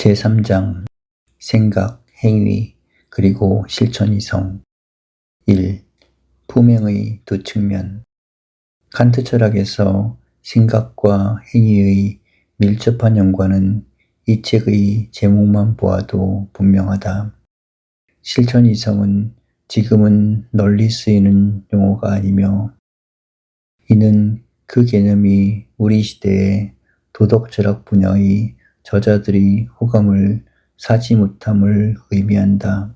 제3장 생각, 행위, 그리고 실천이성 1. 품행의 두 측면. 칸트 철학에서 생각과 행위의 밀접한 연관은 이 책의 제목만 보아도 분명하다. 실천이성은 지금은 널리 쓰이는 용어가 아니며 이는 그 개념이 우리 시대의 도덕철학 분야의 저자들이 호감을 사지 못함을 의미한다.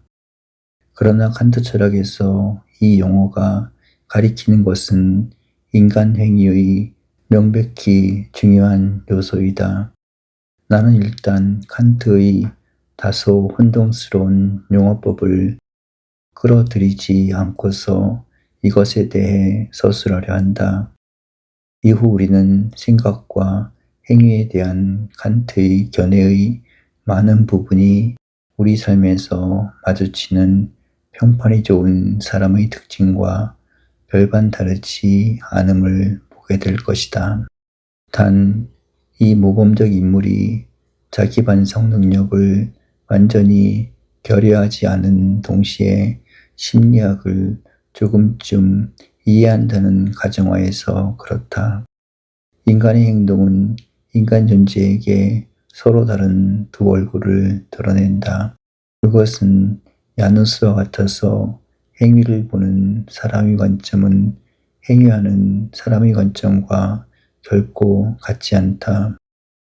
그러나 칸트 철학에서 이 용어가 가리키는 것은 인간 행위의 명백히 중요한 요소이다. 나는 일단 칸트의 다소 혼동스러운 용어법을 끌어들이지 않고서 이것에 대해 서술하려 한다. 이후 우리는 생각과 행위에 대한 칸트의 견해의 많은 부분이 우리 삶에서 마주치는 평판이 좋은 사람의 특징과 별반 다르지 않음을 보게 될 것이다. 단, 이 모범적 인물이 자기 반성 능력을 완전히 결여하지 않은 동시에 심리학을 조금쯤 이해한다는 가정하에서 그렇다. 인간의 행동은 인간 존재에게 서로 다른 두 얼굴을 드러낸다. 그것은 야누스와 같아서 행위를 보는 사람의 관점은 행위하는 사람의 관점과 결코 같지 않다.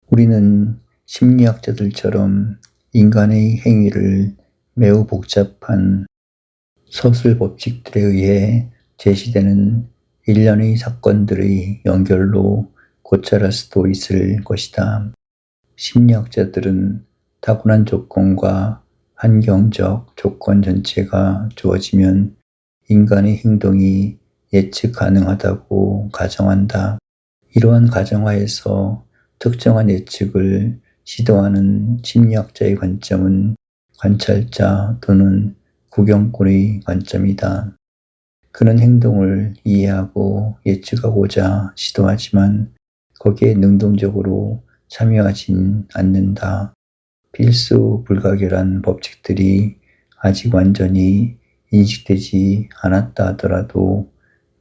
우리는 심리학자들처럼 인간의 행위를 매우 복잡한 서술 법칙들에 의해 제시되는 일련의 사건들의 연결로 고찰할 수도 있을 것이다. 심리학자들은 타고난 조건과 환경적 조건 전체가 주어지면 인간의 행동이 예측 가능하다고 가정한다. 이러한 가정하에서 특정한 예측을 시도하는 심리학자의 관점은 관찰자 또는 구경꾼의 관점이다. 그는 행동을 이해하고 예측하고자 시도하지만 거기에 능동적으로 참여하진 않는다. 필수 불가결한 법칙들이 아직 완전히 인식되지 않았다 하더라도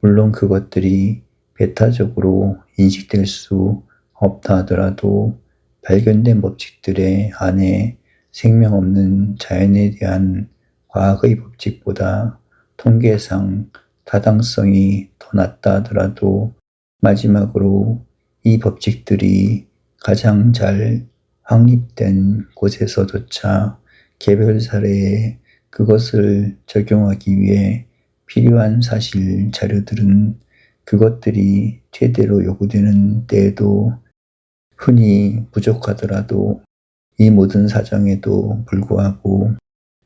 물론 그것들이 배타적으로 인식될 수 없다 하더라도 발견된 법칙들의 안에 생명 없는 자연에 대한 과학의 법칙보다 통계상 타당성이 더 낮다 하더라도 마지막으로 이 법칙들이 가장 잘 확립된 곳에서조차 개별 사례에 그것을 적용하기 위해 필요한 사실 자료들은 그것들이 최대로 요구되는 때에도 흔히 부족하더라도 이 모든 사정에도 불구하고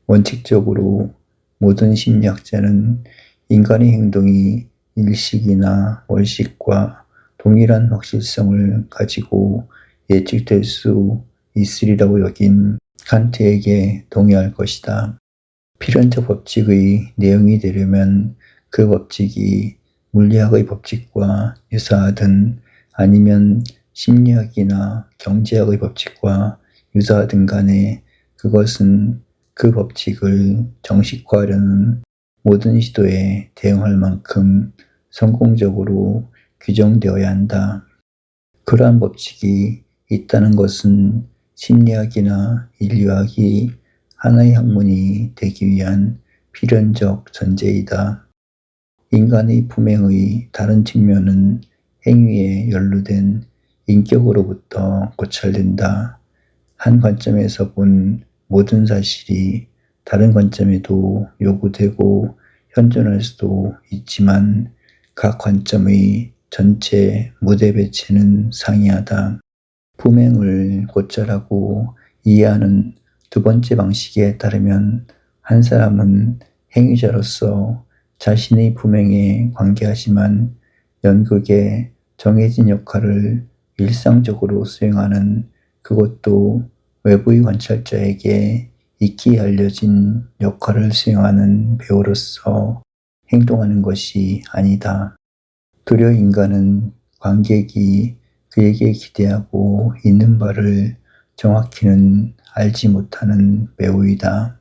원칙적으로 모든 심리학자는 인간의 행동이 일식이나 월식과 동일한 확실성을 가지고 예측될 수 있으리라고 여긴 칸트에게 동의할 것이다. 필연적 법칙의 내용이 되려면 그 법칙이 물리학의 법칙과 유사하든 아니면 심리학이나 경제학의 법칙과 유사하든 간에 그것은 그 법칙을 정식화하려는 모든 시도에 대응할 만큼 성공적으로 규정되어야 한다. 그러한 법칙이 있다는 것은 심리학이나 인류학이 하나의 학문이 되기 위한 필연적 전제이다. 인간의 품행의 다른 측면은 행위에 연루된 인격으로부터 고찰된다. 한 관점에서 본 모든 사실이 다른 관점에도 요구되고 현존할 수도 있지만 각 관점의 전체 무대 배치는 상이하다. 품행을 고찰하고 이해하는 두 번째 방식에 따르면 한 사람은 행위자로서 자신의 품행에 관계하지만 연극에 정해진 역할을 일상적으로 수행하는 그것도 외부의 관찰자에게 익히 알려진 역할을 수행하는 배우로서 행동하는 것이 아니다. 도리어 인간은 관객이 그에게 기대하고 있는 바를 정확히는 알지 못하는 배우이다.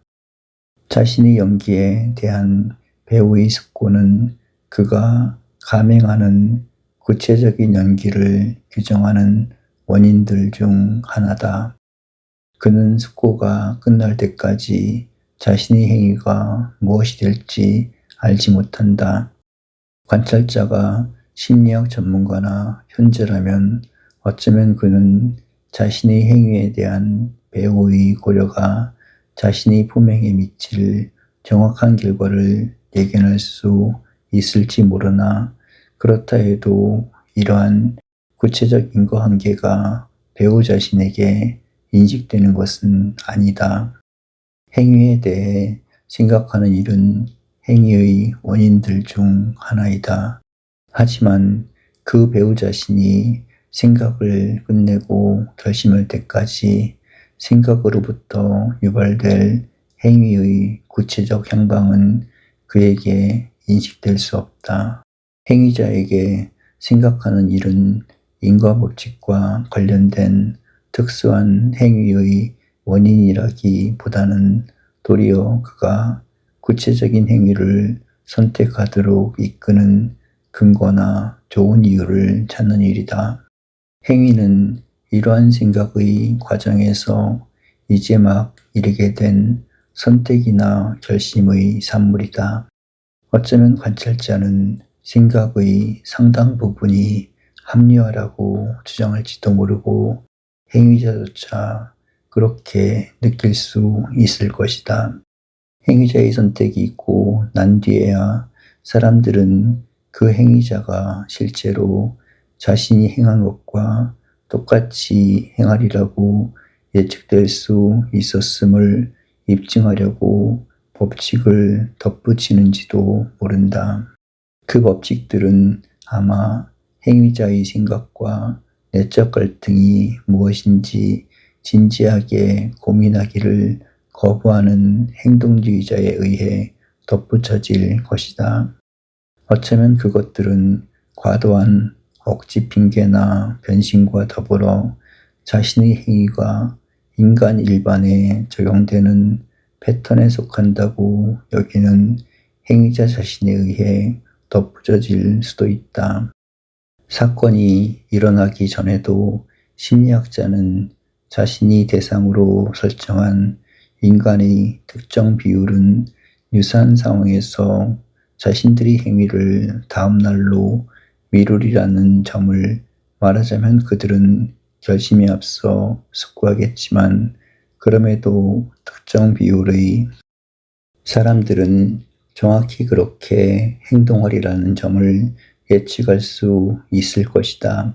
자신의 연기에 대한 배우의 숙고는 그가 감행하는 구체적인 연기를 규정하는 원인들 중 하나다. 그는 숙고가 끝날 때까지 자신의 행위가 무엇이 될지 알지 못한다. 관찰자가 심리학 전문가나 현재라면 어쩌면 그는 자신의 행위에 대한 배우의 고려가 자신의 품행에 미칠 정확한 결과를 예견할 수 있을지 모르나, 그렇다 해도 이러한 구체적 인과 관계가 배우 자신에게 인식되는 것은 아니다. 행위에 대해 생각하는 일은 행위의 원인들 중 하나이다. 하지만 그 배우 자신이 생각을 끝내고 결심할 때까지 생각으로부터 유발될 행위의 구체적 향방은 그에게 인식될 수 없다. 행위자에게 생각하는 일은 인과 법칙과 관련된 특수한 행위의 원인이라기보다는 도리어 그가 구체적인 행위를 선택하도록 이끄는 근거나 좋은 이유를 찾는 일이다. 행위는 이러한 생각의 과정에서 이제 막 이르게 된 선택이나 결심의 산물이다. 어쩌면 관찰자는 생각의 상당 부분이 합리화라고 주장할지도 모르고 행위자조차 그렇게 느낄 수 있을 것이다. 행위자의 선택이 있고 난 뒤에야 사람들은 그 행위자가 실제로 자신이 행한 것과 똑같이 행하리라고 예측될 수 있었음을 입증하려고 법칙을 덧붙이는지도 모른다. 그 법칙들은 아마 행위자의 생각과 내적 갈등이 무엇인지 진지하게 고민하기를 거부하는 행동주의자에 의해 덧붙여질 것이다. 어쩌면 그것들은 과도한 억지 핑계나 변심과 더불어 자신의 행위가 인간 일반에 적용되는 패턴에 속한다고 여기는 행위자 자신에 의해 덧붙여질 수도 있다. 사건이 일어나기 전에도 심리학자는 자신이 대상으로 설정한 인간의 특정 비율은 유사한 상황에서 자신들의 행위를 다음 날로 미루리라는 점을 말하자면 그들은 결심에 앞서 숙고하겠지만, 그럼에도 특정 비율의 사람들은 정확히 그렇게 행동하리라는 점을 예측할 수 있을 것이다.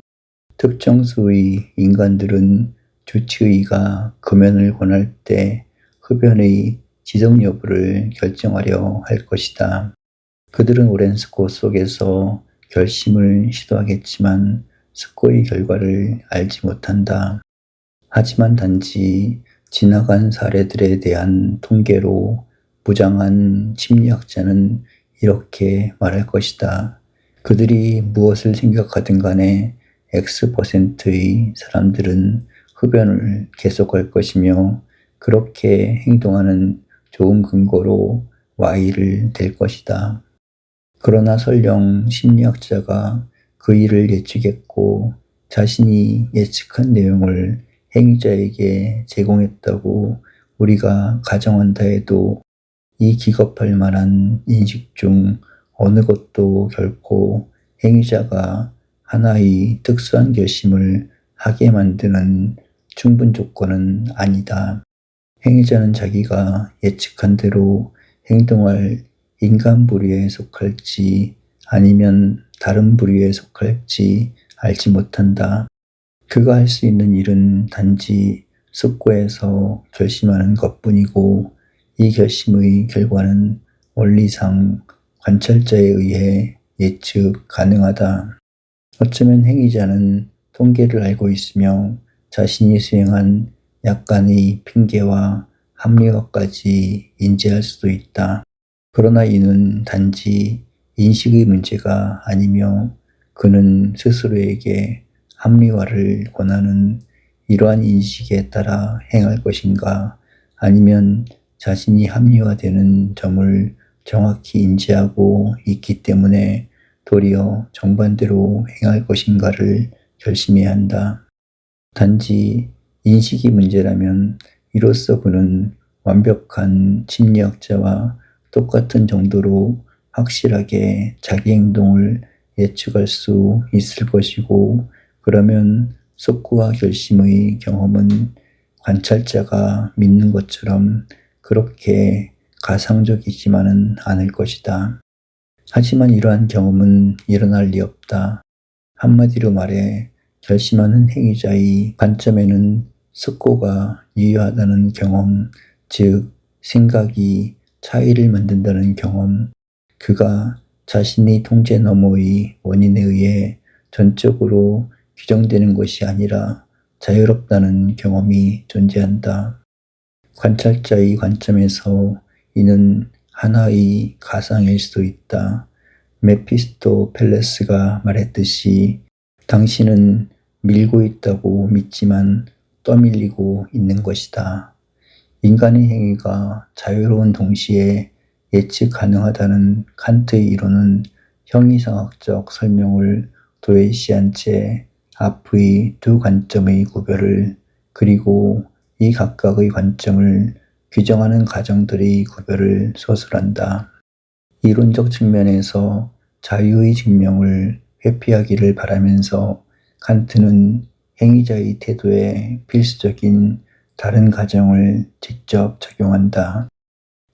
특정 수의 인간들은 주치의가 금연을 권할 때 흡연의 지속 여부를 결정하려 할 것이다. 그들은 오랜 숙고 속에서 결심을 시도하겠지만 숙고의 결과를 알지 못한다. 하지만 단지 지나간 사례들에 대한 통계로 무장한 심리학자는 이렇게 말할 것이다. 그들이 무엇을 생각하든 간에 X%의 사람들은 흡연을 계속할 것이며, 그렇게 행동하는 좋은 근거로 Y를 댈 것이다. 그러나 설령 심리학자가 그 일을 예측했고 자신이 예측한 내용을 행위자에게 제공했다고 우리가 가정한다 해도 이 기겁할 만한 인식 중 어느 것도 결코 행위자가 하나의 특수한 결심을 하게 만드는 충분 조건은 아니다. 행위자는 자기가 예측한 대로 행동할 인간 부류에 속할지 아니면 다른 부류에 속할지 알지 못한다. 그가 할 수 있는 일은 단지 숙고해서 결심하는 것뿐이고, 이 결심의 결과는 원리상 관찰자에 의해 예측 가능하다. 어쩌면 행위자는 통계를 알고 있으며 자신이 수행한 약간의 핑계와 합리화까지 인지할 수도 있다. 그러나 이는 단지 인식의 문제가 아니며 그는 스스로에게 합리화를 권하는 이러한 인식에 따라 행할 것인가, 아니면 자신이 합리화되는 점을 정확히 인지하고 있기 때문에 도리어 정반대로 행할 것인가를 결심해야 한다. 단지 인식이 문제라면 이로써 그는 완벽한 심리학자와 똑같은 정도로 확실하게 자기 행동을 예측할 수 있을 것이고, 그러면 속구와 결심의 경험은 관찰자가 믿는 것처럼 그렇게 가상적이지만은 않을 것이다. 하지만 이러한 경험은 일어날 리 없다. 한마디로 말해 결심하는 행위자의 관점에는 속고가 유효하다는 경험, 즉 생각이 차이를 만든다는 경험, 그가 자신의 통제 너머의 원인에 의해 전적으로 규정되는 것이 아니라 자유롭다는 경험이 존재한다. 관찰자의 관점에서 이는 하나의 가상일 수도 있다. 메피스토펠레스가 말했듯이 당신은 밀고 있다고 믿지만 떠밀리고 있는 것이다. 인간의 행위가 자유로운 동시에 예측 가능하다는 칸트의 이론은 형이상학적 설명을 도외시한 채 앞의 두 관점의 구별을, 그리고 이 각각의 관점을 규정하는 가정들의 구별을 서술한다. 이론적 측면에서 자유의 증명을 회피하기를 바라면서 칸트는 행위자의 태도에 필수적인 다른 가정을 직접 적용한다.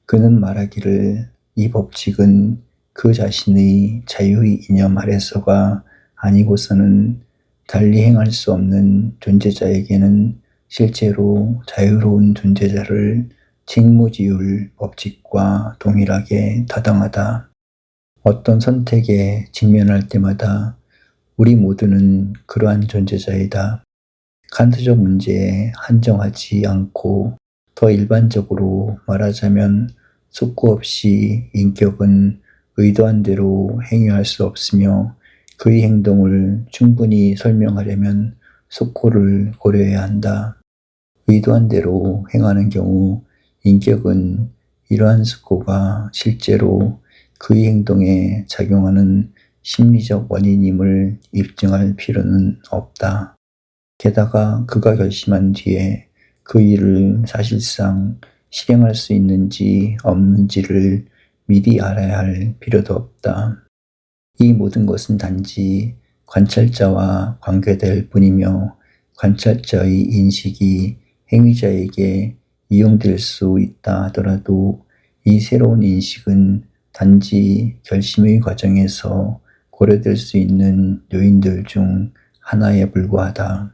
그는 말하기를 이 법칙은 그 자신의 자유의 이념 아래서가 아니고서는 달리 행할 수 없는 존재자에게는 실제로 자유로운 존재자를 직무지율 법칙과 동일하게 타당하다. 어떤 선택에 직면할 때마다 우리 모두는 그러한 존재자이다. 칸트적 문제에 한정하지 않고 더 일반적으로 말하자면 속구 없이 인격은 의도한 대로 행위할 수 없으며 그의 행동을 충분히 설명하려면 속구를 고려해야 한다. 의도한 대로 행하는 경우 인격은 이러한 속구가 실제로 그의 행동에 작용하는 심리적 원인임을 입증할 필요는 없다. 게다가 그가 결심한 뒤에 그 일을 사실상 실행할 수 있는지 없는지를 미리 알아야 할 필요도 없다. 이 모든 것은 단지 관찰자와 관계될 뿐이며, 관찰자의 인식이 행위자에게 이용될 수 있다 하더라도 이 새로운 인식은 단지 결심의 과정에서 고려될 수 있는 요인들 중 하나에 불과하다.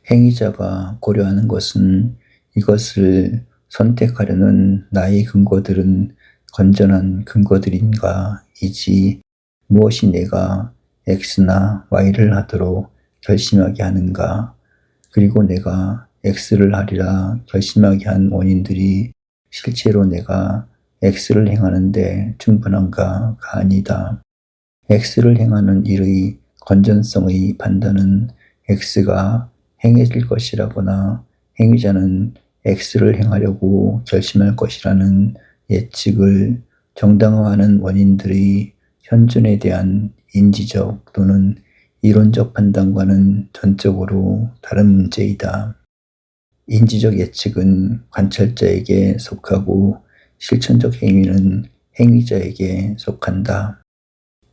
행위자가 고려하는 것은 이것을 선택하려는 나의 근거들은 건전한 근거들인가 이지, 무엇이 내가 X나 Y를 하도록 결심하게 하는가, 그리고 내가 X를 하리라 결심하게 한 원인들이 실제로 내가 X를 행하는데 충분한가가 아니다. X를 행하는 일의 건전성의 판단은 X가 행해질 것이라거나 행위자는 X를 행하려고 결심할 것이라는 예측을 정당화하는 원인들의 현존에 대한 인지적 또는 이론적 판단과는 전적으로 다른 문제이다. 인지적 예측은 관찰자에게 속하고 실천적 행위는 행위자에게 속한다.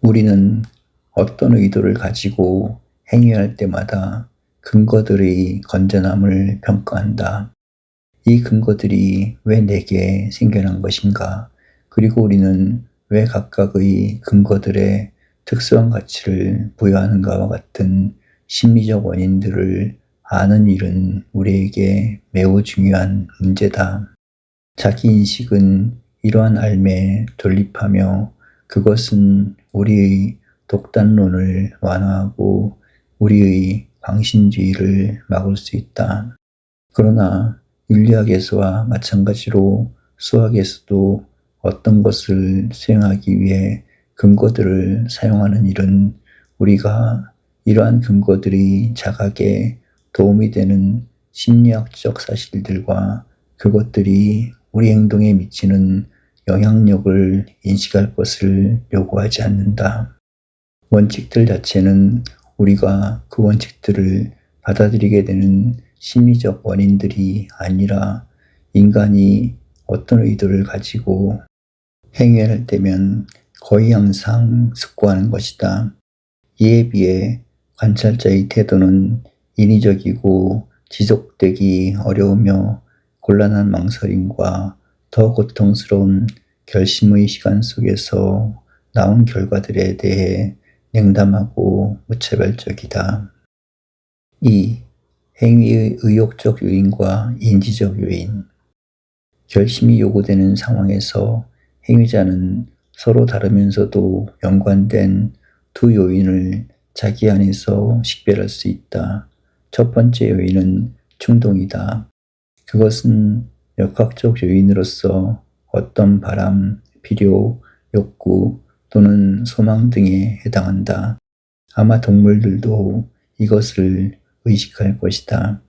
우리는 어떤 의도를 가지고 행위할 때마다 근거들의 건전함을 평가한다. 이 근거들이 왜 내게 생겨난 것인가, 그리고 우리는 왜 각각의 근거들에 특수한 가치를 부여하는가와 같은 심리적 원인들을 아는 일은 우리에게 매우 중요한 문제다. 자기인식은 이러한 알매에 돌입하며 그것은 우리의 독단론을 완화하고 우리의 광신주의를 막을 수 있다. 그러나 윤리학에서와 마찬가지로 수학에서도 어떤 것을 수행하기 위해 근거들을 사용하는 일은 우리가 이러한 근거들이 자각에 도움이 되는 심리학적 사실들과 그것들이 우리 행동에 미치는 영향력을 인식할 것을 요구하지 않는다. 원칙들 자체는 우리가 그 원칙들을 받아들이게 되는 심리적 원인들이 아니라 인간이 어떤 의도를 가지고 행위할 때면 거의 항상 습고하는 것이다. 이에 비해 관찰자의 태도는 인위적이고 지속되기 어려우며 곤란한 망설임과 더 고통스러운 결심의 시간 속에서 나온 결과들에 대해 냉담하고 무차별적이다. 2. 행위의 의욕적 요인과 인지적 요인. 결심이 요구되는 상황에서 행위자는 서로 다르면서도 연관된 두 요인을 자기 안에서 식별할 수 있다. 첫 번째 요인은 충동이다. 그것은 역학적 요인으로서 어떤 바람, 필요, 욕구 또는 소망 등에 해당한다. 아마 동물들도 이것을 의식할 것이다.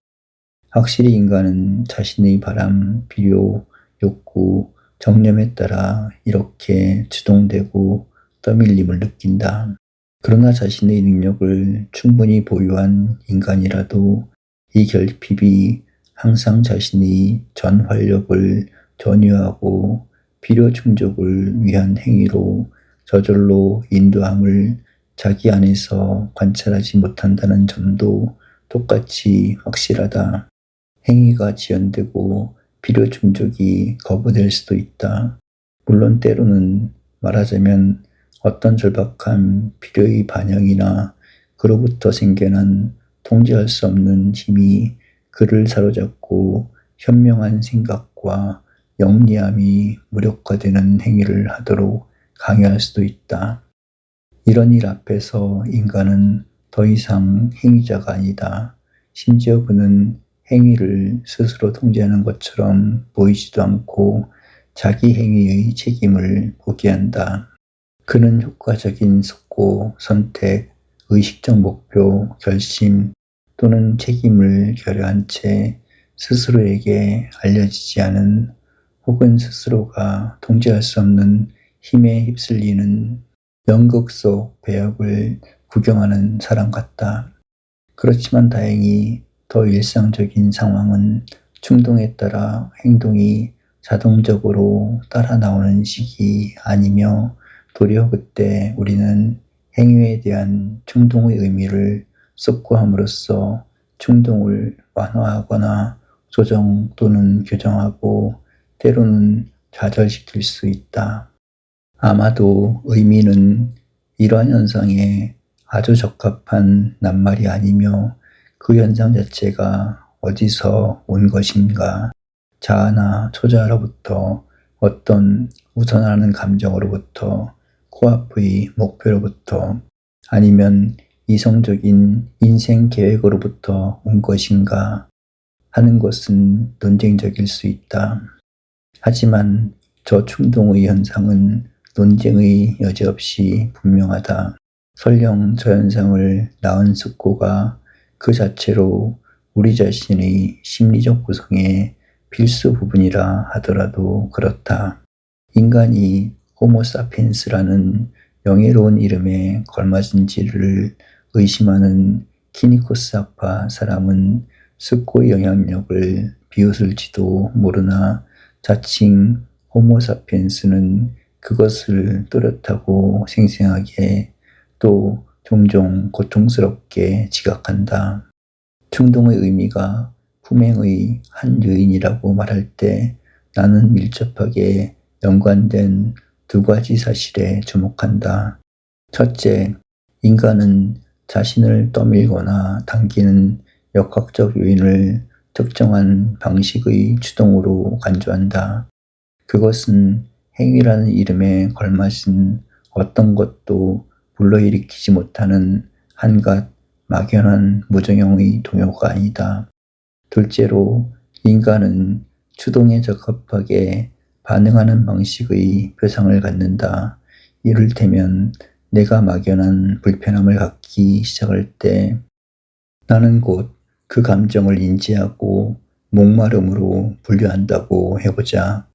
확실히 인간은 자신의 바람, 필요, 욕구, 정념에 따라 이렇게 주동되고 떠밀림을 느낀다. 그러나 자신의 능력을 충분히 보유한 인간이라도 이 결핍이 항상 자신의 전 활력을 전유하고 필요 충족을 위한 행위로 저절로 인도함을 자기 안에서 관찰하지 못한다는 점도 똑같이 확실하다. 행위가 지연되고 필요 충족이 거부될 수도 있다. 물론 때로는 말하자면 어떤 절박한 필요의 반영이나 그로부터 생겨난 통제할 수 없는 힘이 그를 사로잡고 현명한 생각과 영리함이 무력화되는 행위를 하도록 강요할 수도 있다. 이런 일 앞에서 인간은 더 이상 행위자가 아니다. 심지어 그는 행위를 스스로 통제하는 것처럼 보이지도 않고 자기 행위의 책임을 포기한다. 그는 효과적인 속고, 선택, 의식적 목표, 결심 또는 책임을 결여한 채 스스로에게 알려지지 않은 혹은 스스로가 통제할 수 없는 힘에 휩쓸리는 연극 속 배역을 구경하는 사람 같다. 그렇지만 다행히 더 일상적인 상황은 충동에 따라 행동이 자동적으로 따라 나오는 식이 아니며 도리어 그때 우리는 행위에 대한 충동의 의미를 습고함으로써 충동을 완화하거나 조정 또는 교정하고 때로는 좌절시킬 수 있다. 아마도 의미는 이러한 현상에 아주 적합한 낱말이 아니며 그 현상 자체가 어디서 온 것인가, 자아나 초자아로부터 어떤 우선하는 감정으로부터 코앞의 목표로부터 아니면 이성적인 인생 계획으로부터 온 것인가 하는 것은 논쟁적일 수 있다. 하지만 저 충동의 현상은 논쟁의 여지 없이 분명하다. 설령 저 현상을 낳은 습고가 그 자체로 우리 자신의 심리적 구성의 필수 부분이라 하더라도 그렇다. 인간이 호모사피엔스라는 명예로운 이름에 걸맞은지를 의심하는 키니코스 학파 사람은 습고의 영향력을 비웃을지도 모르나 자칭 호모사피엔스는 그것을 또렷하고 생생하게 또 종종 고통스럽게 지각한다. 충동의 의미가 품행의 한 요인이라고 말할 때 나는 밀접하게 연관된 두 가지 사실에 주목한다. 첫째, 인간은 자신을 떠밀거나 당기는 역학적 요인을 특정한 방식의 주동으로 간주한다. 그것은 행위라는 이름에 걸맞은 어떤 것도 불러일으키지 못하는 한갓 막연한 무정형의 동요가 아니다. 둘째로 인간은 추동에 적합하게 반응하는 방식의 표상을 갖는다. 이를테면 내가 막연한 불편함을 갖기 시작할 때 나는 곧 그 감정을 인지하고 목마름으로 분류한다고 해보자.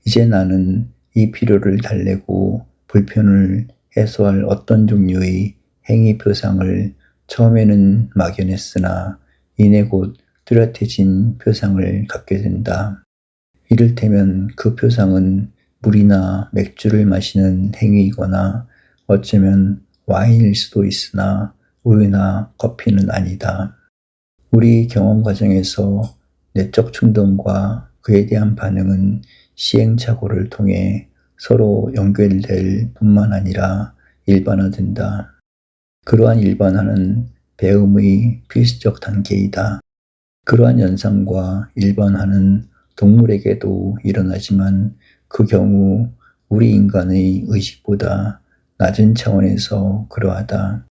이제 나는 이 필요를 달래고 불편을 해소할 어떤 종류의 행위 표상을 처음에는 막연했으나 이내 곧 뚜렷해진 표상을 갖게 된다. 이를테면 그 표상은 물이나 맥주를 마시는 행위이거나 어쩌면 와인일 수도 있으나 우유나 커피는 아니다. 우리 경험 과정에서 내적 충동과 그에 대한 반응은 시행착오를 통해 서로 연결될 뿐만 아니라 일반화된다. 그러한 일반화는 배움의 필수적 단계이다. 그러한 연상과 일반화는 동물에게도 일어나지만 그 경우 우리 인간의 의식보다 낮은 차원에서 그러하다.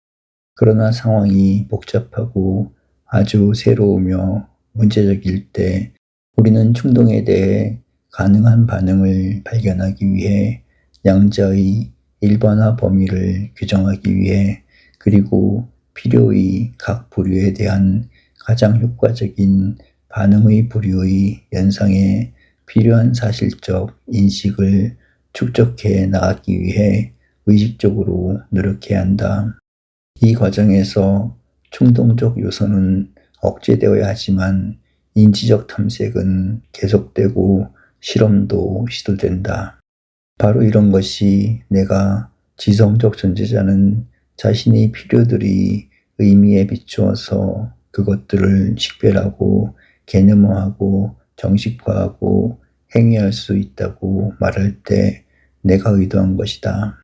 그러나 상황이 복잡하고 아주 새로우며 문제적일 때 우리는 충동에 대해 가능한 반응을 발견하기 위해 양자의 일반화 범위를 규정하기 위해 그리고 필요의 각 부류에 대한 가장 효과적인 반응의 부류의 연상에 필요한 사실적 인식을 축적해 나가기 위해 의식적으로 노력해야 한다. 이 과정에서 충동적 요소는 억제되어야 하지만 인지적 탐색은 계속되고 실험도 시도된다. 바로 이런 것이 내가 지성적 존재자는 자신의 필요들이 의미에 비추어서 그것들을 식별하고 개념화하고 정식화하고 행위할 수 있다고 말할 때 내가 의도한 것이다.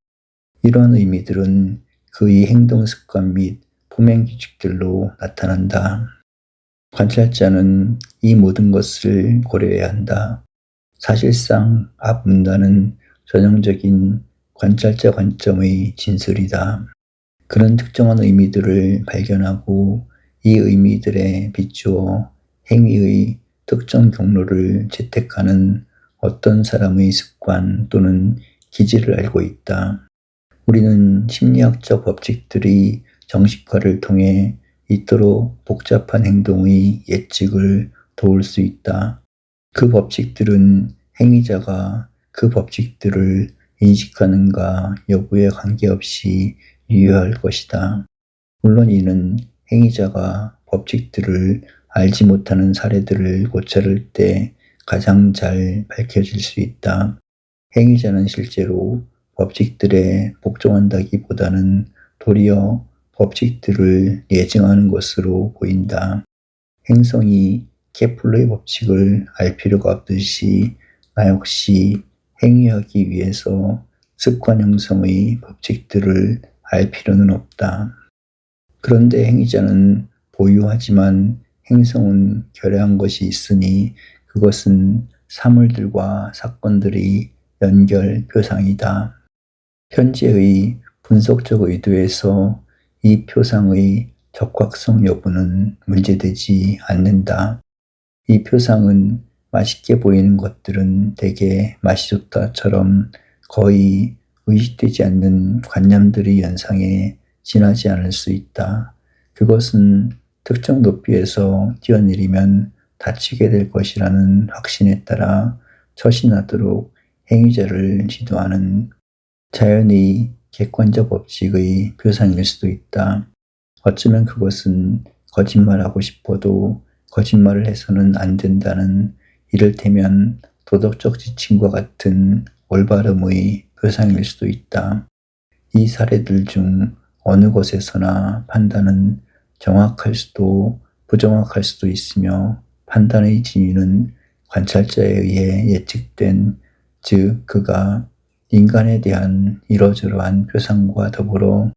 이러한 의미들은 그의 행동 습관 및 품행 규칙들로 나타난다. 관찰자는 이 모든 것을 고려해야 한다. 사실상 앞 문단은 전형적인 관찰자 관점의 진술이다. 그런 특정한 의미들을 발견하고 이 의미들에 비추어 행위의 특정 경로를 채택하는 어떤 사람의 습관 또는 기질을 알고 있다. 우리는 심리학적 법칙들이 정식화를 통해 이토록 복잡한 행동의 예측을 도울 수 있다. 그 법칙들은 행위자가 그 법칙들을 인식하는가 여부에 관계없이 유효할 것이다. 물론 이는 행위자가 법칙들을 알지 못하는 사례들을 고찰할 때 가장 잘 밝혀질 수 있다. 행위자는 실제로 법칙들에 복종한다기보다는 도리어 법칙들을 예증하는 것으로 보인다. 행성이 케플러의 법칙을 알 필요가 없듯이 나 역시 행위하기 위해서 습관 형성의 법칙들을 알 필요는 없다. 그런데 행위자는 보유하지만 행성은 결여한 것이 있으니 그것은 사물들과 사건들의 연결 표상이다. 현재의 분석적 의도에서 이 표상의 적확성 여부는 문제되지 않는다. 이 표상은 맛있게 보이는 것들은 대개 맛이 좋다처럼 거의 의식되지 않는 관념들의 연상에 지나지 않을 수 있다. 그것은 특정 높이에서 뛰어내리면 다치게 될 것이라는 확신에 따라 처신하도록 행위자를 지도하는 자연의 객관적 법칙의 표상일 수도 있다. 어쩌면 그것은 거짓말하고 싶어도 거짓말을 해서는 안 된다는 이를테면 도덕적 지침과 같은 올바름의 표상일 수도 있다. 이 사례들 중 어느 것에서나 판단은 정확할 수도 부정확할 수도 있으며 판단의 진위는 관찰자에 의해 예측된 즉 그가 인간에 대한 이러저러한 표상과 더불어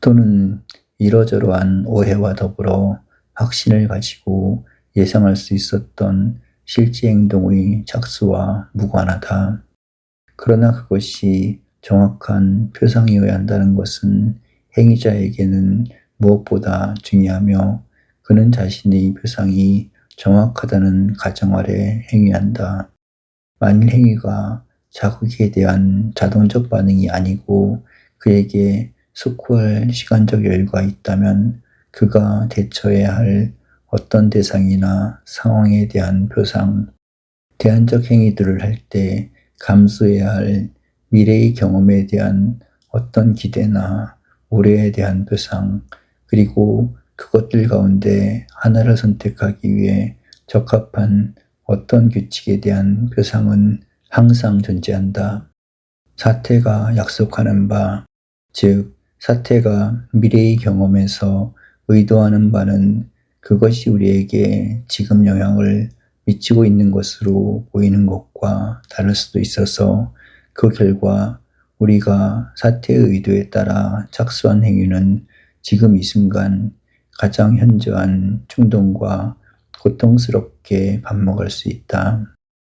또는 이러저러한 오해와 더불어 확신을 가지고 예상할 수 있었던 실제 행동의 착수와 무관하다. 그러나 그것이 정확한 표상이어야 한다는 것은 행위자에게는 무엇보다 중요하며 그는 자신의 표상이 정확하다는 가정 아래 행위한다. 만일 행위가 자극에 대한 자동적 반응이 아니고 그에게 숙고할 시간적 여유가 있다면 그가 대처해야 할 어떤 대상이나 상황에 대한 표상, 대안적 행위들을 할 때 감수해야 할 미래의 경험에 대한 어떤 기대나 우려에 대한 표상, 그리고 그것들 가운데 하나를 선택하기 위해 적합한 어떤 규칙에 대한 표상은 항상 존재한다. 사태가 약속하는 바, 즉 사태가 미래의 경험에서 의도하는 바는 그것이 우리에게 지금 영향을 미치고 있는 것으로 보이는 것과 다를 수도 있어서 그 결과 우리가 사태의 의도에 따라 착수한 행위는 지금 이 순간 가장 현저한 충동과 고통스럽게 밥먹을 수 있다.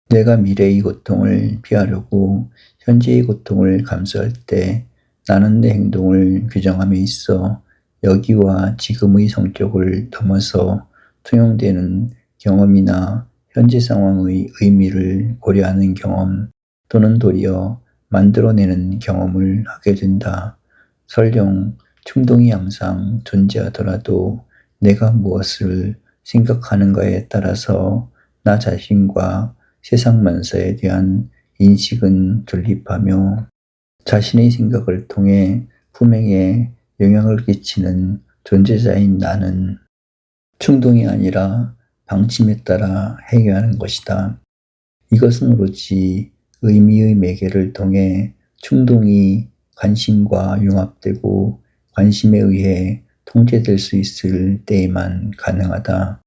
내가 미래의 고통을 피하려고 현재의 고통을 감수할 때 나는 내 행동을 규정함에 있어 여기와 지금의 성격을 넘어서 통용되는 경험이나 현재 상황의 의미를 고려하는 경험 또는 도리어 만들어내는 경험을 하게 된다. 설령 충동이 항상 존재하더라도 내가 무엇을 생각하는가에 따라서 나 자신과 세상 만사에 대한 인식은 존립하며 자신의 생각을 통해 품행에 영향을 끼치는 존재자인 나는 충동이 아니라 방침에 따라 행위하는 것이다. 이것은 오로지 의미의 매개를 통해 충동이 관심과 융합되고 관심에 의해 통제될 수 있을 때에만 가능하다.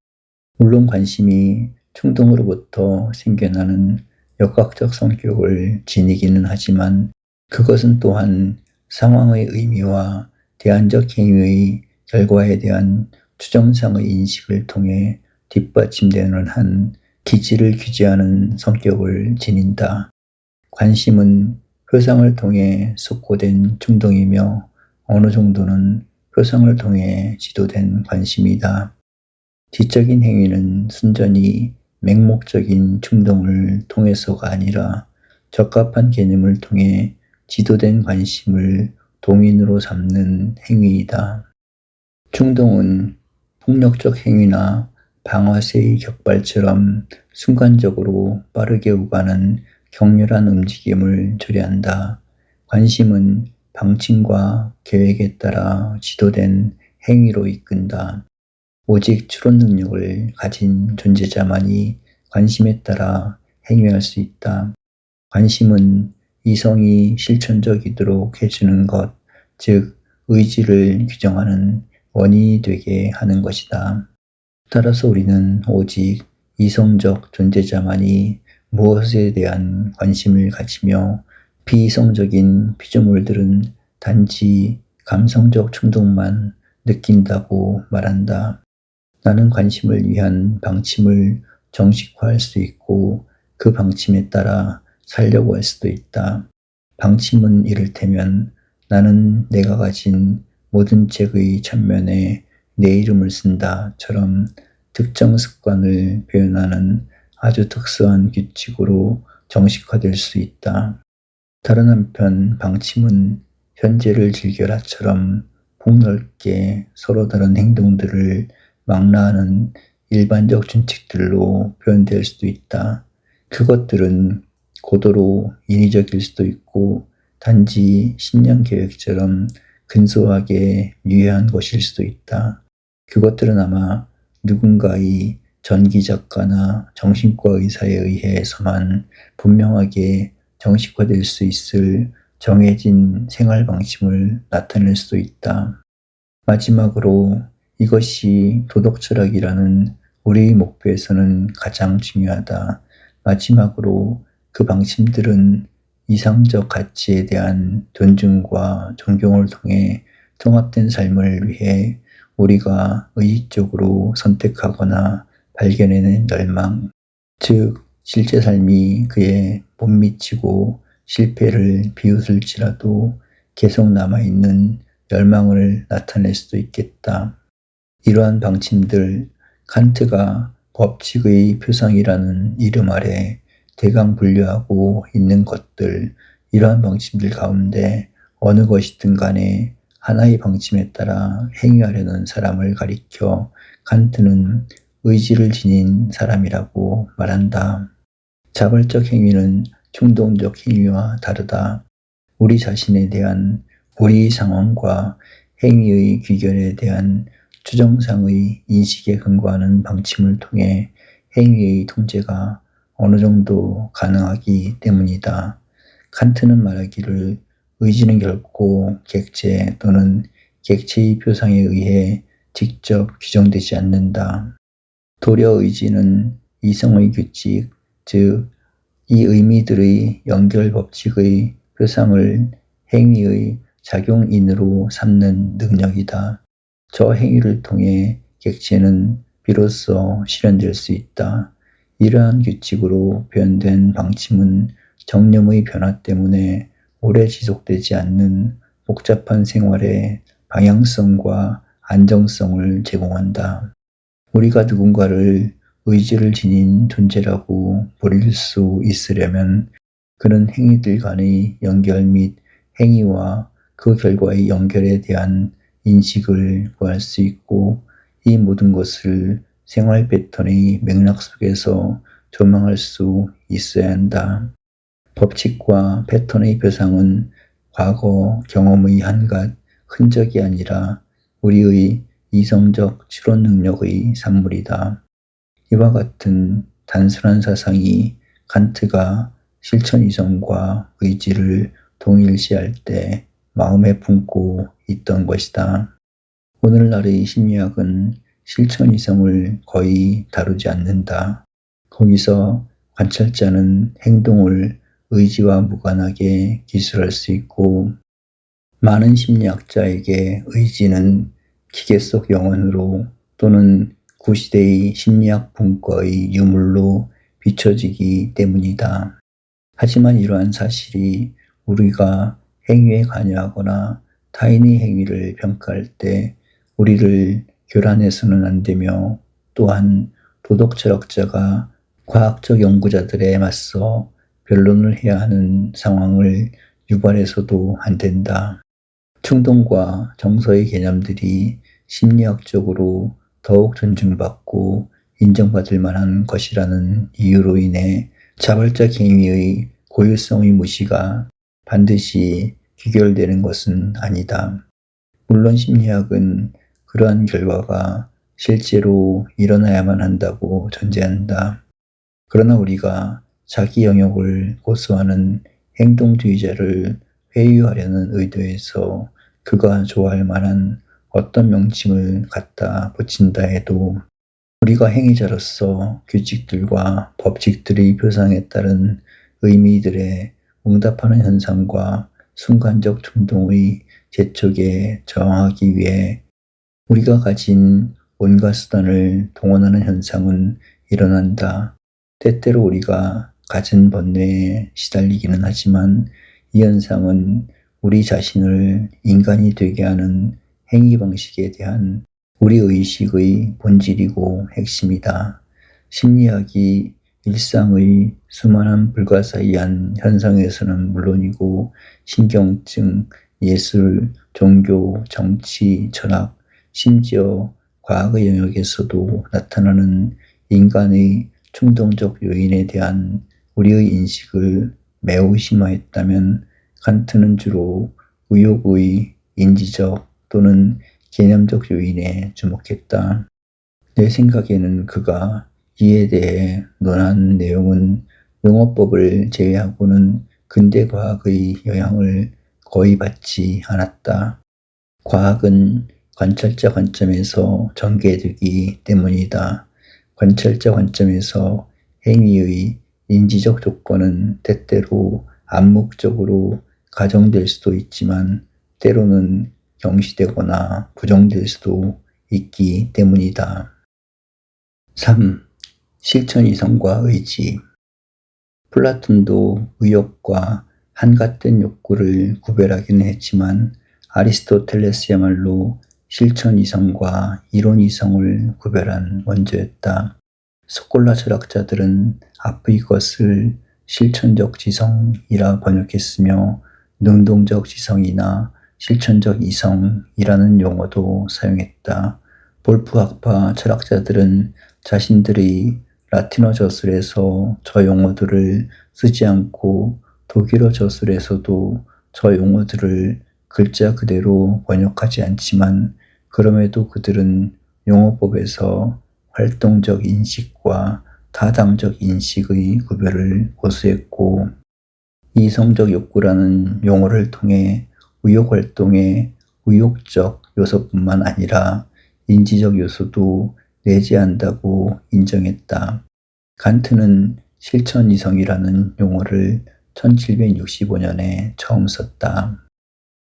물론 관심이 충동으로부터 생겨나는 역학적 성격을 지니기는 하지만 그것은 또한 상황의 의미와 대안적 행위의 결과에 대한 추정상의 인식을 통해 뒷받침되는 한 기질을 규제하는 성격을 지닌다. 관심은 표상을 통해 숙고된 충동이며 어느 정도는 표상을 통해 지도된 관심이다. 지적인 행위는 순전히 맹목적인 충동을 통해서가 아니라 적합한 개념을 통해 지도된 관심을 동인으로 삼는 행위이다. 충동은 폭력적 행위나 방아쇠의 격발처럼 순간적으로 빠르게 오가는 격렬한 움직임을 초래한다. 관심은 방침과 계획에 따라 지도된 행위로 이끈다. 오직 추론 능력을 가진 존재자만이 관심에 따라 행위할 수 있다. 관심은 이성이 실천적이도록 해주는 것, 즉 의지를 규정하는 원인이 되게 하는 것이다. 따라서 우리는 오직 이성적 존재자만이 무엇에 대한 관심을 가지며 비이성적인 피조물들은 단지 감성적 충동만 느낀다고 말한다. 나는 관심을 위한 방침을 정식화할 수 있고 그 방침에 따라 살려고 할 수도 있다. 방침은 이를테면 나는 내가 가진 모든 책의 전면에 내 이름을 쓴다처럼 특정 습관을 표현하는 아주 특수한 규칙으로 정식화될 수 있다. 다른 한편 방침은 현재를 즐겨라처럼 폭넓게 서로 다른 행동들을 망라하는 일반적 준칙들로 표현될 수도 있다. 그것들은 고도로 인위적일 수도 있고 단지 신년 계획처럼 근소하게 유해한 것일 수도 있다. 그것들은 아마 누군가의 전기작가나 정신과 의사에 의해서만 분명하게 정식화될 수 있을 정해진 생활 방침을 나타낼 수도 있다. 마지막으로 이것이 도덕 철학이라는 우리의 목표에서는 가장 중요하다. 마지막으로 그 방침들은 이상적 가치에 대한 존중과 존경을 통해 통합된 삶을 위해 우리가 의식적으로 선택하거나 발견해낸 열망, 즉 실제 삶이 그에 못 미치고 실패를 비웃을지라도 계속 남아있는 열망을 나타낼 수도 있겠다. 이러한 방침들, 칸트가 법칙의 표상이라는 이름 아래 대강 분류하고 있는 것들, 이러한 방침들 가운데 어느 것이든 간에 하나의 방침에 따라 행위하려는 사람을 가리켜 칸트는 의지를 지닌 사람이라고 말한다. 자발적 행위는 충동적 행위와 다르다. 우리 자신에 대한 우리 상황과 행위의 귀결에 대한 추정상의 인식에 근거하는 방침을 통해 행위의 통제가 어느 정도 가능하기 때문이다. 칸트는 말하기를 의지는 결코 객체 또는 객체의 표상에 의해 직접 규정되지 않는다. 도려 의지는 이성의 규칙, 즉 이 의미들의 연결 법칙의 표상을 행위의 작용인으로 삼는 능력이다. 저 행위를 통해 객체는 비로소 실현될 수 있다. 이러한 규칙으로 표현된 방침은 정념의 변화 때문에 오래 지속되지 않는 복잡한 생활의 방향성과 안정성을 제공한다. 우리가 누군가를 의지를 지닌 존재라고 부릴 수 있으려면 그는 행위들 간의 연결 및 행위와 그 결과의 연결에 대한 인식을 구할 수 있고 이 모든 것을 생활 패턴의 맥락 속에서 조망할 수 있어야 한다. 법칙과 패턴의 표상은 과거 경험의 한갓 흔적이 아니라 우리의 이성적 추론 능력의 산물이다. 이와 같은 단순한 사상이 칸트가 실천 이성과 의지를 동일시할 때 마음에 품고 있던 것이다. 오늘날의 심리학은 실천 이성을 거의 다루지 않는다. 거기서 관찰자는 행동을 의지와 무관하게 기술할 수 있고 많은 심리학자에게 의지는 기계 속 영혼으로 또는 구시대의 심리학 분과의 유물로 비춰지기 때문이다. 하지만 이러한 사실이 우리가 행위에 관여하거나 타인의 행위를 평가할 때 우리를 교란해서는 안 되며 또한 도덕 철학자가 과학적 연구자들에 맞서 변론을 해야 하는 상황을 유발해서도 안 된다. 충동과 정서의 개념들이 심리학적으로 더욱 존중받고 인정받을 만한 것이라는 이유로 인해 자발적 행위의 고유성의 무시가 반드시 귀결되는 것은 아니다. 물론 심리학은 그러한 결과가 실제로 일어나야만 한다고 전제한다. 그러나 우리가 자기 영역을 고수하는 행동주의자를 회유하려는 의도에서 그가 좋아할 만한 어떤 명칭을 갖다 붙인다 해도 우리가 행위자로서 규칙들과 법칙들의 표상에 따른 의미들에 응답하는 현상과 순간적 충동의 재촉에 저항하기 위해 우리가 가진 온갖 수단을 동원하는 현상은 일어난다. 때때로 우리가 가진 번뇌에 시달리기는 하지만 이 현상은 우리 자신을 인간이 되게 하는 행위 방식에 대한 우리 의식의 본질이고 핵심이다. 심리학이 일상의 수많은 불가사의한 현상에서는 물론이고 신경증, 예술, 종교, 정치, 철학, 심지어 과학의 영역에서도 나타나는 인간의 충동적 요인에 대한 우리의 인식을 매우 심화했다면 칸트는 주로 의욕의 인지적 또는 개념적 요인에 주목했다. 내 생각에는 그가 이에 대해 논한 내용은 용어법을 제외하고는 근대 과학의 영향을 거의 받지 않았다. 과학은 관찰자 관점에서 전개되기 때문이다. 관찰자 관점에서 행위의 인지적 조건은 때때로 암묵적으로 가정될 수도 있지만 때로는 경시되거나 부정될 수도 있기 때문이다. 3. 실천 이성과 의지. 플라톤도 의욕과 한갓된 욕구를 구별하기는 했지만 아리스토텔레스야말로 실천 이성과 이론 이성을 구별한 원조였다. 스콜라 철학자들은 앞의 것을 실천적 지성이라 번역했으며 능동적 지성이나 실천적 이성이라는 용어도 사용했다. 볼프학파 철학자들은 자신들의 라틴어 저술에서 저 용어들을 쓰지 않고 독일어 저술에서도 저 용어들을 글자 그대로 번역하지 않지만 그럼에도 그들은 용어법에서 활동적 인식과 타당적 인식의 구별을 고수했고 이성적 욕구라는 용어를 통해 의욕활동의 의욕적 요소뿐만 아니라 인지적 요소도 내재한다고 인정했다. 칸트는 실천이성이라는 용어를 1765년에 처음 썼다.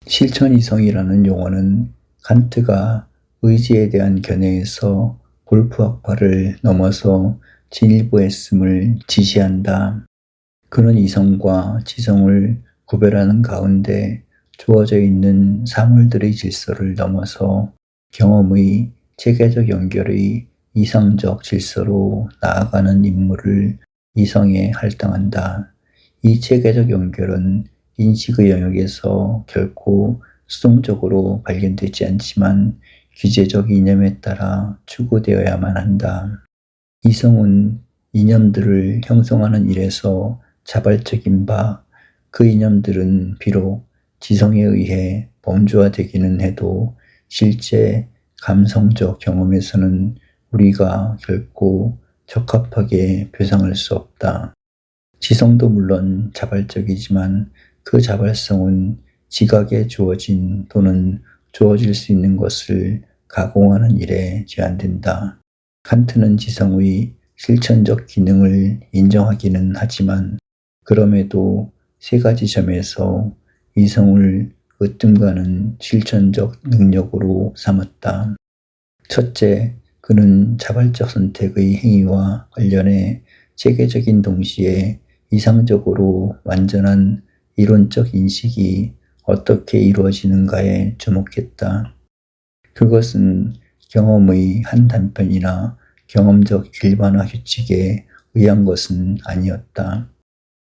실천이성이라는 용어는 칸트가 의지에 대한 견해에서 볼프학파를 넘어서 진일보했음을 지시한다. 그는 이성과 지성을 구별하는 가운데 주어져 있는 사물들의 질서를 넘어서 경험의 체계적 연결의 이성적 질서로 나아가는 임무를 이성에 할당한다. 이 체계적 연결은 인식의 영역에서 결코 수동적으로 발견되지 않지만 규제적 이념에 따라 추구되어야만 한다. 이성은 이념들을 형성하는 일에서 자발적인 바, 그 이념들은 비록 지성에 의해 범주화되기는 해도 실제 감성적 경험에서는 우리가 결코 적합하게 표상할 수 없다. 지성도 물론 자발적이지만 그 자발성은 지각에 주어진 또는 주어질 수 있는 것을 가공하는 일에 제한된다. 칸트는 지성의 실천적 기능을 인정하기는 하지만 그럼에도 세 가지 점에서 이성을 으뜸가는 실천적 능력으로 삼았다. 첫째, 그는 자발적 선택의 행위와 관련해 체계적인 동시에 이상적으로 완전한 이론적 인식이 어떻게 이루어지는가에 주목했다. 그것은 경험의 한 단편이나 경험적 일반화 규칙에 의한 것은 아니었다.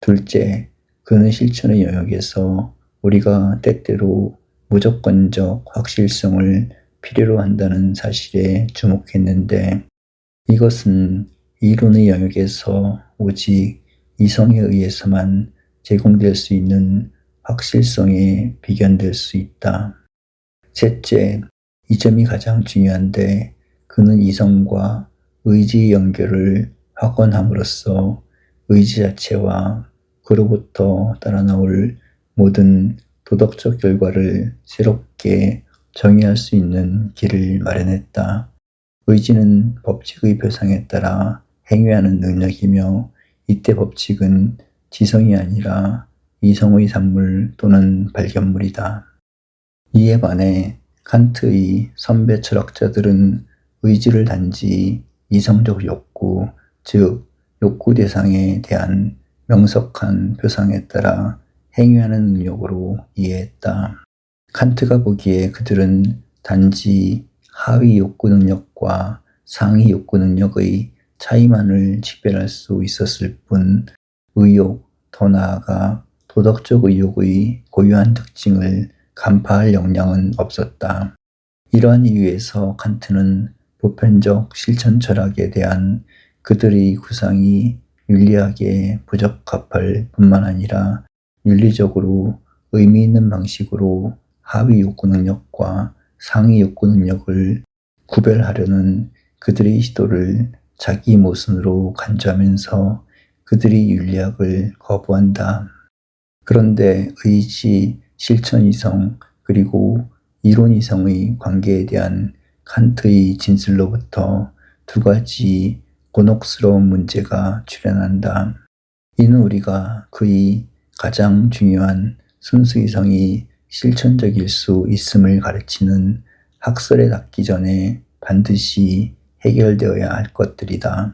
둘째, 그는 실천의 영역에서 우리가 때때로 무조건적 확실성을 필요로 한다는 사실에 주목했는데 이것은 이론의 영역에서 오직 이성에 의해서만 제공될 수 있는 확실성에 비견될 수 있다. 셋째, 이 점이 가장 중요한데 그는 이성과 의지의 연결을 확언함으로써 의지 자체와 그로부터 따라 나올 모든 도덕적 결과를 새롭게 정의할 수 있는 길을 마련했다. 의지는 법칙의 표상에 따라 행위하는 능력이며 이때 법칙은 지성이 아니라 이성의 산물 또는 발견물이다. 이에 반해 칸트의 선배 철학자들은 의지를 단지 이성적 욕구, 즉 욕구 대상에 대한 명석한 표상에 따라 행위하는 능력으로 이해했다. 칸트가 보기에 그들은 단지 하위 욕구 능력과 상위 욕구 능력의 차이만을 식별할 수 있었을 뿐 의욕, 더 나아가 도덕적 의욕의 고유한 특징을 간파할 역량은 없었다. 이러한 이유에서 칸트는 보편적 실천 철학에 대한 그들의 구상이 윤리학에 부적합할 뿐만 아니라 윤리적으로 의미 있는 방식으로 하위 욕구 능력과 상위 욕구 능력을 구별하려는 그들의 시도를 자기 모순으로 간주하면서 그들이 윤리학을 거부한다. 그런데 의지, 실천이성, 그리고 이론이성의 관계에 대한 칸트의 진술로부터 두 가지 곤혹스러운 문제가 출현한다. 이는 우리가 그의 가장 중요한 순수이성이 실천적일 수 있음을 가르치는 학설에 닿기 전에 반드시 해결되어야 할 것들이다.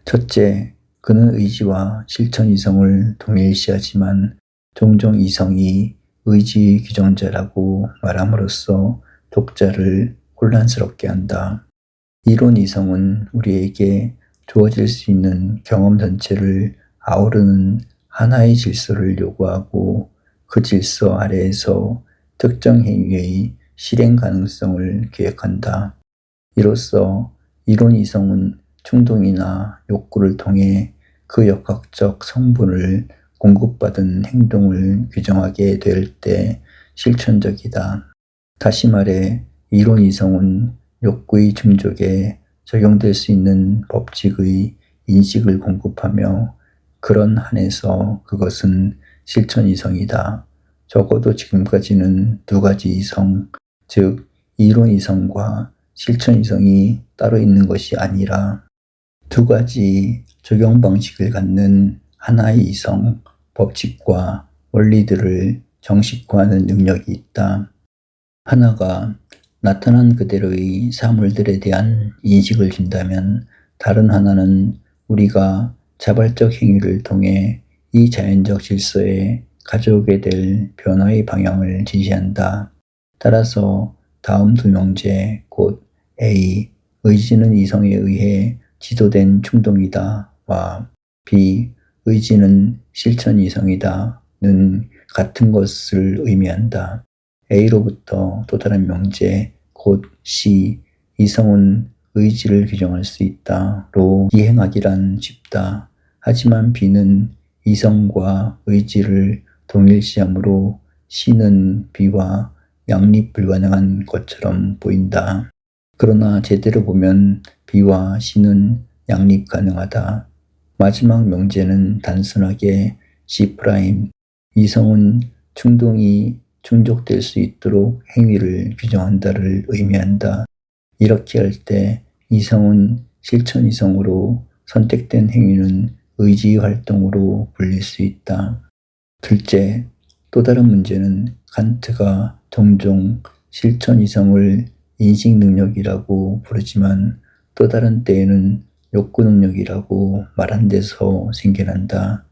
첫째, 그는 의지와 실천이성을 동일시하지만 종종 이성이 의지의 규정자라고 말함으로써 독자를 혼란스럽게 한다. 이론 이성은 우리에게 주어질 수 있는 경험 전체를 아우르는 하나의 질서를 요구하고 그 질서 아래에서 특정 행위의 실행 가능성을 계획한다. 이로써 이론 이성은 충동이나 욕구를 통해 그 역학적 성분을 공급받은 행동을 규정하게 될 때 실천적이다. 다시 말해 이론 이성은 욕구의 충족에 적용될 수 있는 법칙의 인식을 공급하며 그런 한에서 그것은 실천 이성이다. 적어도 지금까지는 두 가지 이성, 즉 이론 이성과 실천 이성이 따로 있는 것이 아니라 두 가지 적용 방식을 갖는 하나의 이성, 법칙과 원리들을 정식화하는 능력이 있다. 하나가 나타난 그대로의 사물들에 대한 인식을 준다면 다른 하나는 우리가 자발적 행위를 통해 이 자연적 질서에 가져오게 될 변화의 방향을 지시한다. 따라서 다음 두 명제 곧 A, 의지는 이성에 의해 지도된 충동이다와 B, 의지는 실천 이성이다는 같은 것을 의미한다. A로부터 또 다른 명제 곧 C, 이성은 의지를 규정할 수 있다로 이행하기란 쉽다. 하지만 B는 이성과 의지를 동일시하므로 C는 B와 양립 불가능한 것처럼 보인다. 그러나 제대로 보면 B와 C는 양립 가능하다. 마지막 명제는 단순하게 C', 이성은 충동이 충족될 수 있도록 행위를 규정한다를 의미한다. 이렇게 할 때 이성은 실천 이성으로 선택된 행위는 의지 활동으로 불릴 수 있다. 둘째, 또 다른 문제는 칸트가 종종 실천 이성을 인식 능력이라고 부르지만 또 다른 때에는 욕구 능력이라고 말한 데서 생겨난다.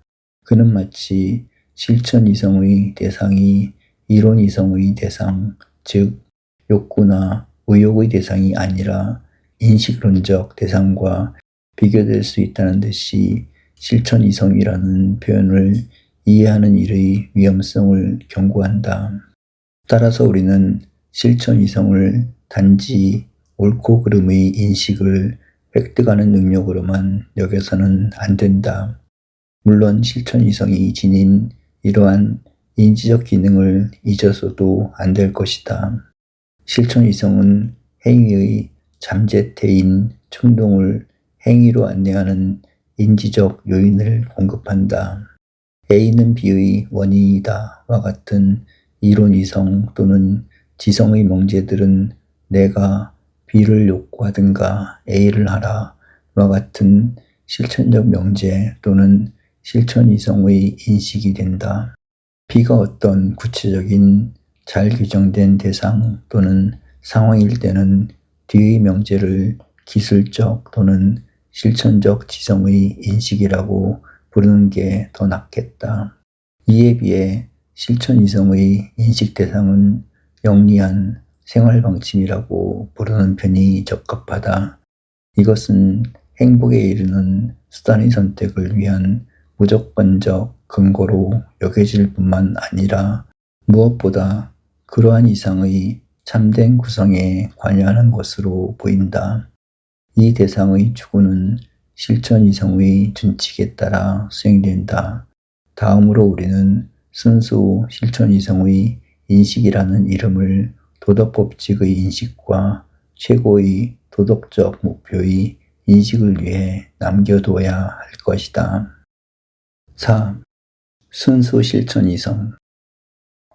그는 마치 실천 이성의 대상이 이론 이성의 대상, 즉 욕구나 의욕의 대상이 아니라 인식론적 대상과 비교될 수 있다는 듯이 실천 이성이라는 표현을 이해하는 일의 위험성을 경고한다. 따라서 우리는 실천 이성을 단지 옳고 그름의 인식을 획득하는 능력으로만 여겨서는 안 된다. 물론 실천 이성이 지닌 이러한 인지적 기능을 잊어서도 안 될 것이다. 실천 이성은 행위의 잠재태인 충동을 행위로 안내하는 인지적 요인을 공급한다. A는 B의 원인이다와 같은 이론 이성 또는 지성의 명제들은 내가 B를 욕구하든가 A를 하라와 같은 실천적 명제 또는 실천 이성의 인식이 된다. B가 어떤 구체적인 잘 규정된 대상 또는 상황일 때는 뒤의 명제를 기술적 또는 실천적 지성의 인식이라고 부르는 게 더 낫겠다. 이에 비해 실천 이성의 인식 대상은 영리한 생활 방침이라고 부르는 편이 적합하다. 이것은 행복에 이르는 수단의 선택을 위한 무조건적 근거로 여겨질 뿐만 아니라 무엇보다 그러한 이상의 참된 구성에 관여하는 것으로 보인다. 이 대상의 추구는 실천 이성의 준칙에 따라 수행된다. 다음으로 우리는 순수 실천 이성의 인식이라는 이름을 도덕법칙의 인식과 최고의 도덕적 목표의 인식을 위해 남겨둬야 할 것이다. 4. 순수 실천 이성.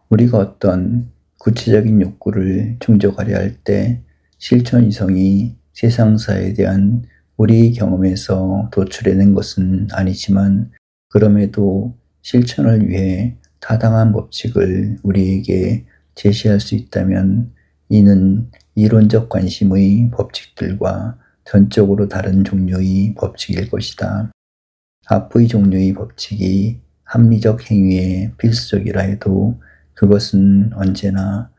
우리가 어떤 구체적인 욕구를 충족하려 할 때 실천 이성이 세상사에 대한 우리의 경험에서 도출해낸 것은 아니지만 그럼에도 실천을 위해 타당한 법칙을 우리에게 제시할 수 있다면 이는 이론적 관심의 법칙들과 전적으로 다른 종류의 법칙일 것이다. 앞의 종류의 법칙이 합리적 행위에 필수적이라 해도 그것은 언제나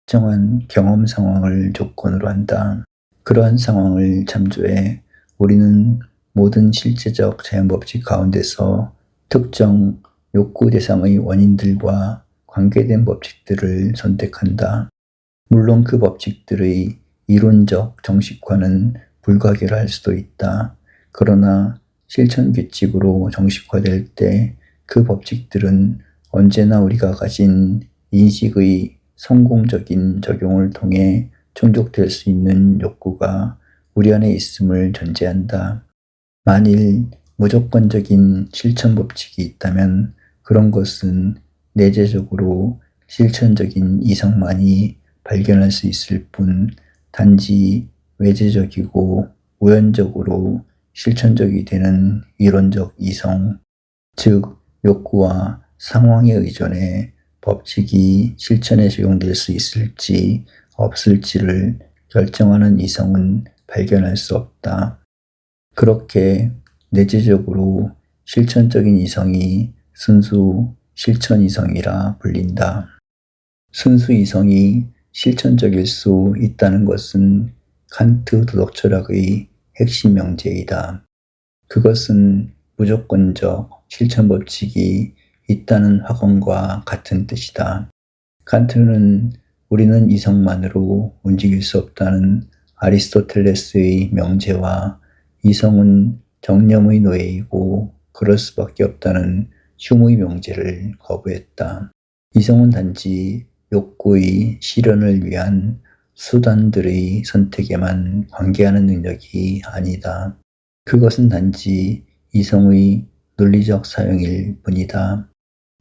특정한 경험 상황을 조건으로 한다. 그러한 상황을 참조해 우리는 모든 실제적 자연법칙 가운데서 특정 욕구 대상의 원인들과 관계된 법칙들을 선택한다. 물론 그 법칙들의 이론적 정식화는 불가결할 수도 있다. 그러나 실천 규칙으로 정식화될 때 그 법칙들은 언제나 우리가 가진 인식의 성공적인 적용을 통해 충족될 수 있는 욕구가 우리 안에 있음을 전제한다. 만일 무조건적인 실천 법칙이 있다면 그런 것은 내재적으로 실천적인 이성만이 발견할 수 있을 뿐 단지 외재적이고 우연적으로 실천적이 되는 이론적 이성, 즉 욕구와 상황에 의존해 법칙이 실천에 적용될 수 있을지 없을지를 결정하는 이성은 발견할 수 없다. 그렇게 내재적으로 실천적인 이성이 순수 실천 이성이라 불린다. 순수 이성이 실천적일 수 있다는 것은 칸트 도덕철학의 핵심 명제이다. 그것은 무조건적 실천 법칙이 있다는 확언과 같은 뜻이다. 칸트는 우리는 이성만으로 움직일 수 없다는 아리스토텔레스의 명제와 이성은 정념의 노예이고 그럴 수밖에 없다는 흉의 명제를 거부했다. 이성은 단지 욕구의 실현을 위한 수단들의 선택에만 관계하는 능력이 아니다. 그것은 단지 이성의 논리적 사용일 뿐이다.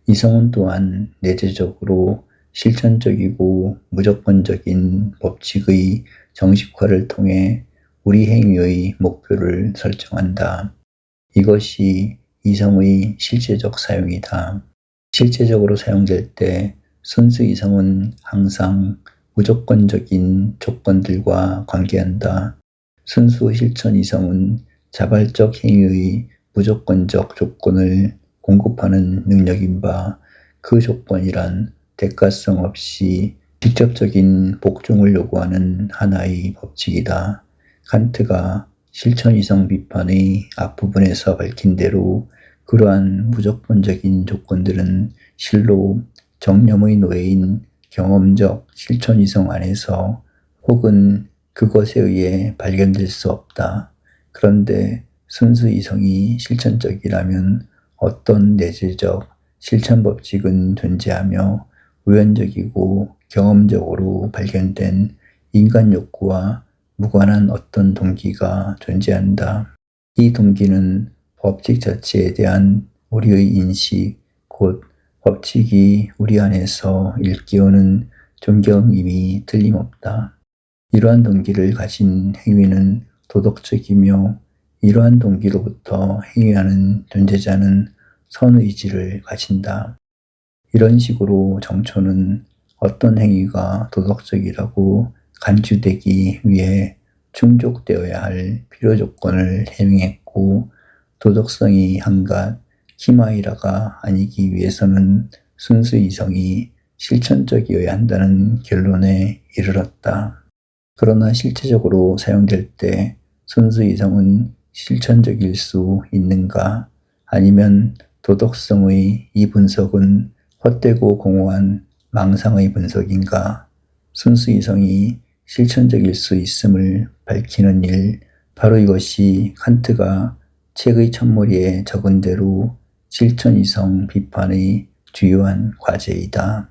이성은 또한 내재적으로 실천적이고 무조건적인 법칙의 정식화를 통해 우리 행위의 목표를 설정한다. 이것이 이성의 실제적 사용이다. 실제적으로 사용될 때 순수 이성은 항상 무조건적인 조건들과 관계한다. 순수 실천 이성은 자발적 행위의 무조건적 조건을 공급하는 능력인 바 그 조건이란 대가성 없이 직접적인 복종을 요구하는 하나의 법칙이다. 칸트가 실천 이성 비판의 앞부분에서 밝힌 대로 그러한 무조건적인 조건들은 실로 정념의 노예인 경험적 실천 이성 안에서 혹은 그것에 의해 발견될 수 없다. 그런데 순수 이성이 실천적이라면 어떤 내재적 실천 법칙은 존재하며 우연적이고 경험적으로 발견된 인간 욕구와 무관한 어떤 동기가 존재한다. 이 동기는 법칙 자체에 대한 우리의 인식, 곧 법칙이 우리 안에서 일깨우는 존경임이 틀림없다. 이러한 동기를 가진 행위는 도덕적이며 이러한 동기로부터 행위하는 존재자는 선의지를 가진다. 이런 식으로 정초는 어떤 행위가 도덕적이라고 간주되기 위해 충족되어야 할 필요 조건을 해명했고 도덕성이 한갓 키마이라가 아니기 위해서는 순수 이성이 실천적이어야 한다는 결론에 이르렀다. 그러나 실제적으로 사용될 때 순수 이성은 실천적일 수 있는가? 아니면 도덕성의 이 분석은 헛되고 공허한 망상의 분석인가? 순수 이성이 실천적일 수 있음을 밝히는 일, 바로 이것이 칸트가 책의 첫머리에 적은 대로 실천 이성 비판의 주요한 과제이다.